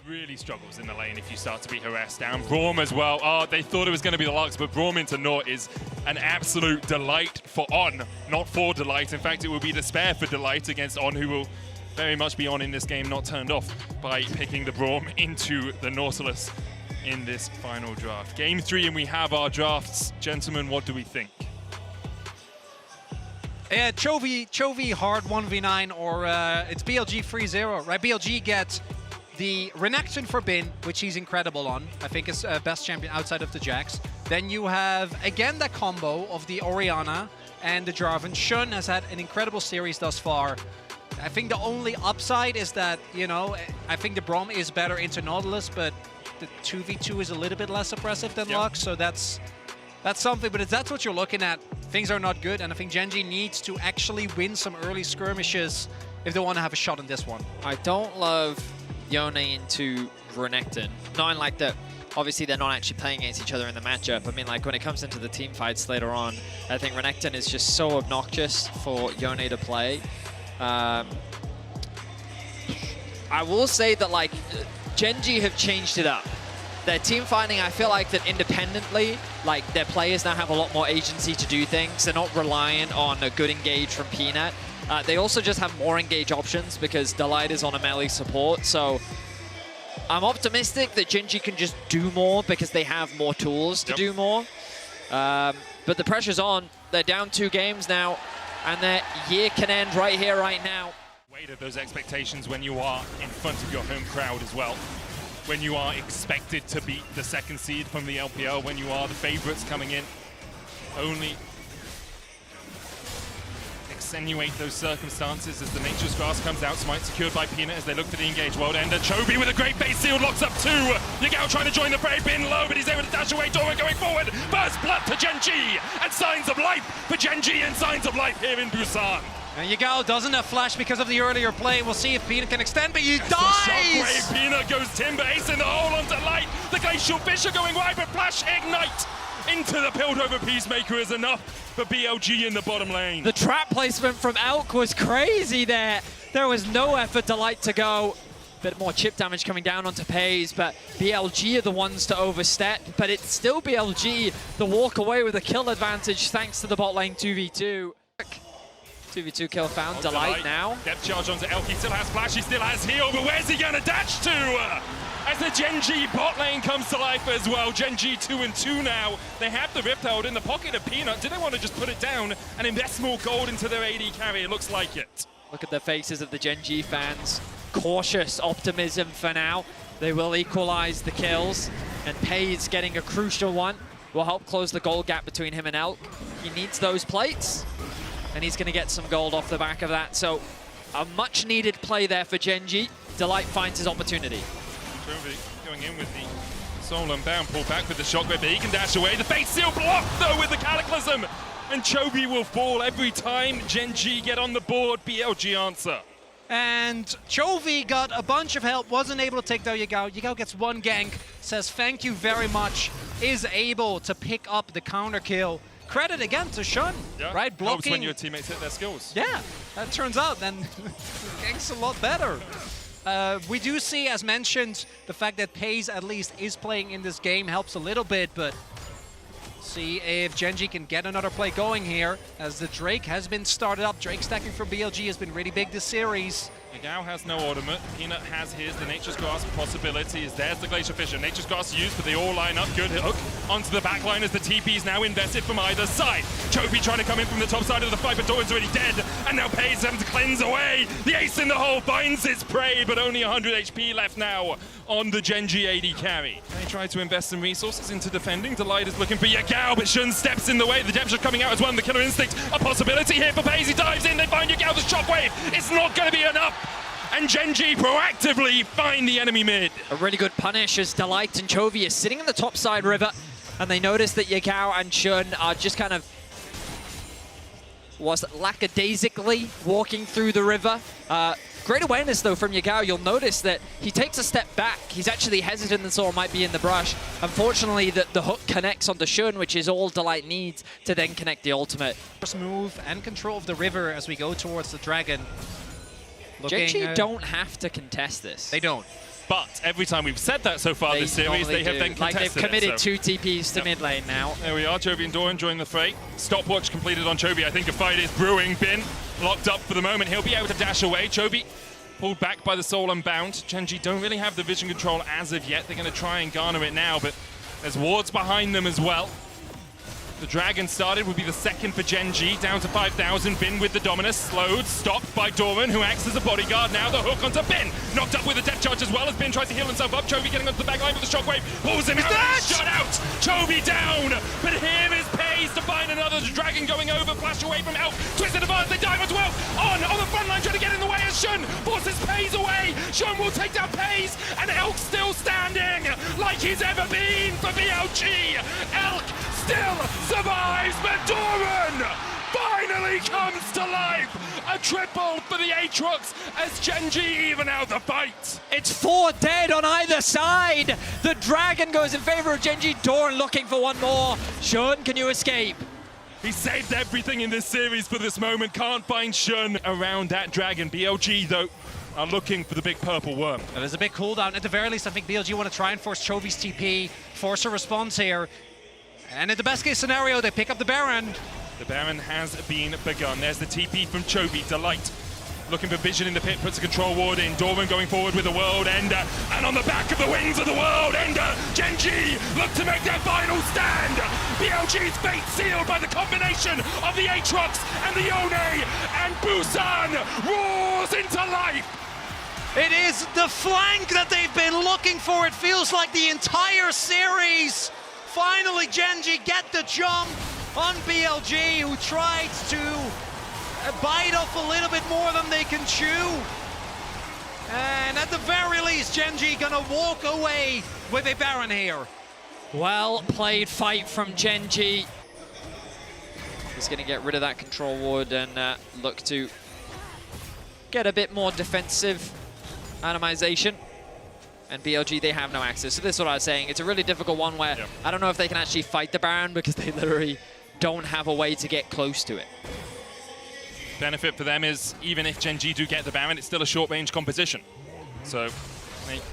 really struggles in the lane if you start to be harassed down. Braum as well. Oh, they thought it was going to be the Lux, but Braum into Naught is an absolute delight for On, not for Delight. In fact, it will be despair for Delight against On, who will very much be on in this game, not turned off by picking the Braum into the Nautilus in this final draft. Game 3, and we have our drafts. Gentlemen, what do we think? Yeah, Chovy hard 1v9, or it's BLG 3-0, right? BLG gets the Renection for Bin, which he's incredible on. I think is best champion outside of the Jax. Then you have, again, that combo of the Orianna and the Jarvan. Shun has had an incredible series thus far. I think the only upside is that, you know, I think the Braum is better into Nautilus, but the 2v2 is a little bit less oppressive than Lux, so that's something. But if that's what you're looking at, things are not good, and I think Gen.G needs to actually win some early skirmishes if they want to have a shot in this one. I don't love Yone into Renekton. Not in like that. Obviously, they're not actually playing against each other in the matchup. I mean, like when it comes into the team fights later on, I think Renekton is just so obnoxious for Yone to play. I will say that like Gen.G have changed it up. Their team fighting, I feel like that independently, like their players now have a lot more agency to do things. They're not reliant on a good engage from Peanut. They also just have more engage options because Delight is on a melee support. So I'm optimistic that Gen.G can just do more because they have more tools to do more. But the pressure's on. They're down 2 games now, and their year can end right here, right now. Weight of those expectations when you are in front of your home crowd as well. When you are expected to beat the 2nd seed from the LPL, when you are the favorites coming in, only extenuate those circumstances as the Nature's Grasp comes out. Smite secured by Peanut as they look for the engage. World Ender. Chovy with a great base seal, locks up 2. Yagao trying to join the fray, Bin low, but he's able to dash away. Dora going forward. First blood for Gen.G, and signs of life for Gen.G, and signs of life here in Busan. And Yagao doesn't have flash because of the earlier play. We'll see if Peanut can extend, but he dies! Shockwave, Peanut goes Timber, ace in the hole onto Light. The Glacial Fish are going wide, but Flash Ignite into the Piltover Peacemaker is enough for BLG in the bottom lane. The trap placement from Elk was crazy there. There was no effort Delight to go. Bit more chip damage coming down onto Pays, but BLG are the ones to overstep. But it's still BLG, the walk away with a kill advantage thanks to the bot lane 2v2. 2v2 kill found. Delight now. Depth charge onto Elk. He still has flash, he still has heal, but where's he gonna dash to? As the Gen.G bot lane comes to life as well. Gen.G 2-2 now. They have the Rift Hold in the pocket of Peanut. Do they want to just put it down and invest more gold into their AD carry? It looks like it. Look at the faces of the Gen.G fans. Cautious optimism for now. They will equalize the kills, and Pays getting a crucial one will help close the gold gap between him and Elk. He needs those plates, and he's going to get some gold off the back of that. So a much needed play there for Gen.G. Delight finds his opportunity. Chovy going in with the Soul Unbound, pull back with the Shockwave, but he can dash away. The face seal blocked though with the Cataclysm, and Chovy will fall every time Gen.G get on the board. BLG answer. And Chovy got a bunch of help, wasn't able to take down Yagao. Yagao gets 1 gank, says thank you very much, is able to pick up the counter kill. Credit again to Shun, right? Blocking. Helps when your teammates hit their skills. Yeah, that turns out then gank's a lot better. We do see, as mentioned, the fact that Pays at least is playing in this game helps a little bit, but see if Gen.G can get another play going here, as the Drake has been started up. Drake stacking for BLG has been really big this series. Yagao has no ultimate. Peanut has his. The Nature's Grasp possibility is there's the Glacial Fisher. Nature's Grasp used, but they all line up. Good hook onto the back line as the TP is now invested from either side. Chovy trying to come in from the top side of the fight, but Doran's already dead. And now Pays having to cleanse away. The ace in the hole finds its prey, but only 100 HP left now on the Gen.G AD carry. They try to invest some resources into defending. Delight is looking for Yagao, but Shun steps in the way. The depth shot coming out as well. The Killer Instinct, a possibility here for Pays. He dives in. They find Yagao. The Shockwave. It's not going to be enough. And Gen.G proactively find the enemy mid. A really good punish as Delight and Chovy is sitting in the top side river, and they notice that Yagao and Shun are just kind of lackadaisically walking through the river. Great awareness though from Yagao. You'll notice that he takes a step back. He's actually hesitant and Soul might be in the brush. Unfortunately, the hook connects onto Shun, which is all Delight needs to then connect the ultimate. First move and control of the river as we go towards the dragon. Gen.G don't have to contest this. They don't. But every time we've said that so far this series, they have then contested they've committed it, 2 TPs to mid lane now. There we are, Chovy and Doran join the fray. Stopwatch completed on Chovy. I think a fight is brewing. Bin locked up for the moment. He'll be able to dash away. Chovy pulled back by the Soul Unbound. Gen.G don't really have the vision control as of yet. They're going to try and garner it now, but there's wards behind them as well. The Dragon started, would be the second for Gen.G, down to 5,000. Bin with the Dominus, slowed, stopped by Doran, who acts as a bodyguard. Now the hook onto Bin, knocked up with a death charge as well as Bin tries to heal himself up. Chovy getting onto the back line with the shockwave, pulls him out, shut out! Chovy down, but here is Pays to find another. The Dragon going over, flash away from Elk, twisted advance, they dive as well. On the front line, trying to get in the way as Shun forces Pays away. Shun will take down Pays, and Elk still standing like he's ever been for BLG. Elk still survives, but Doran finally comes to life. A triple for the Aatrox as Gen.G even out the fight. It's 4 dead on either side. The Dragon goes in favor of Gen.G. Doran looking for one more. Shun, can you escape? He saved everything in this series for this moment. Can't find Shun around that Dragon. BLG, though, are looking for the big purple worm. Well, there's a big cooldown. At the very least, I think BLG want to try and force Chovy's TP, force a response here. And in the best case scenario, they pick up the Baron. The Baron has been begun. There's the TP from Chovy. Delight looking for vision in the pit, puts a control ward in. Doran going forward with the World Ender. And on the back of the wings of the World Ender, Gen.G look to make their final stand. BLG's fate sealed by the combination of the Aatrox and the Yone. And Busan roars into life. It is the flank that they've been looking for. It feels like the entire series. Finally, Gen.G get the jump on BLG, who tried to bite off a little bit more than they can chew. And at the very least, Gen.G gonna walk away with a Baron here. Well played fight from Gen.G. He's gonna get rid of that control ward and look to get a bit more defensive atomization. And BLG, they have no access. So this is what I was saying. It's a really difficult one where I don't know if they can actually fight the Baron because they literally don't have a way to get close to it. Benefit for them is even if Gen.G do get the Baron, it's still a short-range composition. So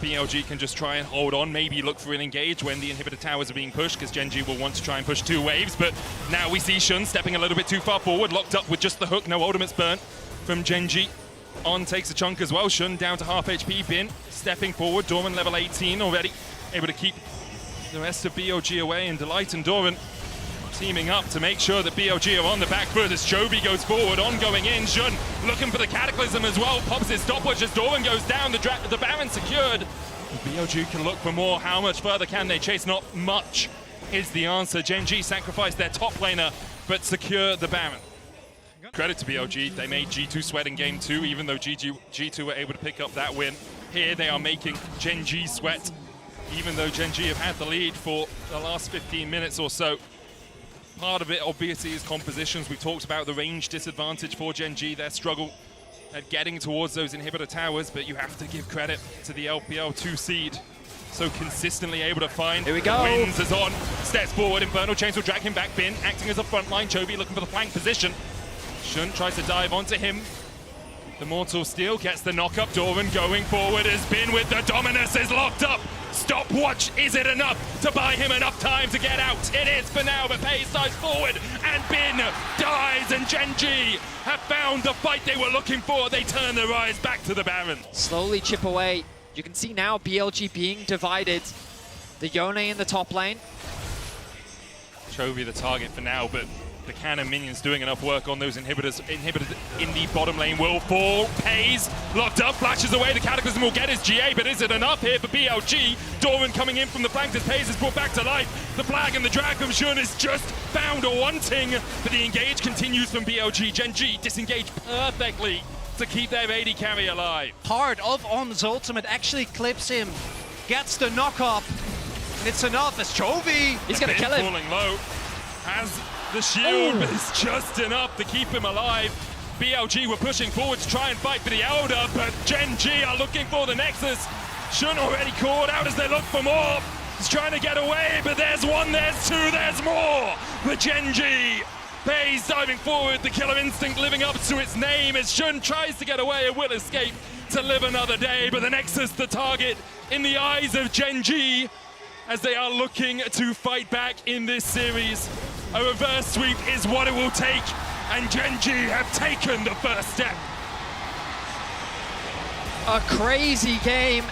BLG can just try and hold on, maybe look for an engage when the inhibitor towers are being pushed, because Gen.G will want to try and push 2 waves. But now we see Shun stepping a little bit too far forward, locked up with just the hook, no ultimates burnt from Gen.G. On takes a chunk as well. Shun down to half HP. Bin stepping forward. Doran level 18 already. Able to keep the rest of BLG away. And Delight and Doran teaming up to make sure that BLG are on the back foot as Chovy goes forward. On going in. Shun looking for the Cataclysm as well. Pops his stopwatch as Doran goes down. The Baron secured. BLG can look for more. How much further can they chase? Not much is the answer. Gen.G sacrificed their top laner but secure the Baron. Credit to BLG, they made G2 sweat in game 2, even though G2 were able to pick up that win. Here they are making Gen.G sweat, even though Gen.G have had the lead for the last 15 minutes or so. Part of it, obviously, is compositions. We talked about the range disadvantage for Gen.G, their struggle at getting towards those inhibitor towers, but you have to give credit to the LPL 2 seed. So consistently able to find Here we go. wins as on. Steps forward, Infernal Chains will drag him back. Bin acting as a front line. Chovy looking for the flank position. Shun tries to dive onto him. The Mortal Steel gets the knock-up. Doran going forward as Bin with the Dominus is locked up. Stopwatch, is it enough to buy him enough time to get out? It is for now, but Pays dives forward and Bin dies, and Gen.G have found the fight they were looking for. They turn their eyes back to the Baron. Slowly chip away. You can see now BLG being divided. The Yone in the top lane. Chovy the target for now, but the cannon minions doing enough work on those inhibitors. Inhibitor in the bottom lane will fall. Pays locked up, flashes away. The Cataclysm will get his GA, but is it enough here for BLG? Doran coming in from the flanks as Pays is brought back to life. The flag and the drag from Shun is just found a wanting, but the engage continues from BLG. Gen.G disengaged perfectly to keep their AD carry alive. Part of On's ultimate actually clips him, gets the knock up, and it's enough as Chovy. He's gonna kill him. Falling low, has the shield, but it's just enough to keep him alive. BLG were pushing forward to try and fight for the Elder, but Gen.G are looking for the Nexus. Shun already called out as they look for more. He's trying to get away, but there's one, there's two, there's more for Gen.G. Pays diving forward, the killer instinct living up to its name as Shun tries to get away and will escape. to live another day, but the Nexus the target in the eyes of Gen.G as they are looking to fight back in this series. A reverse sweep is what it will take, and Gen.G have taken the first step. A crazy game.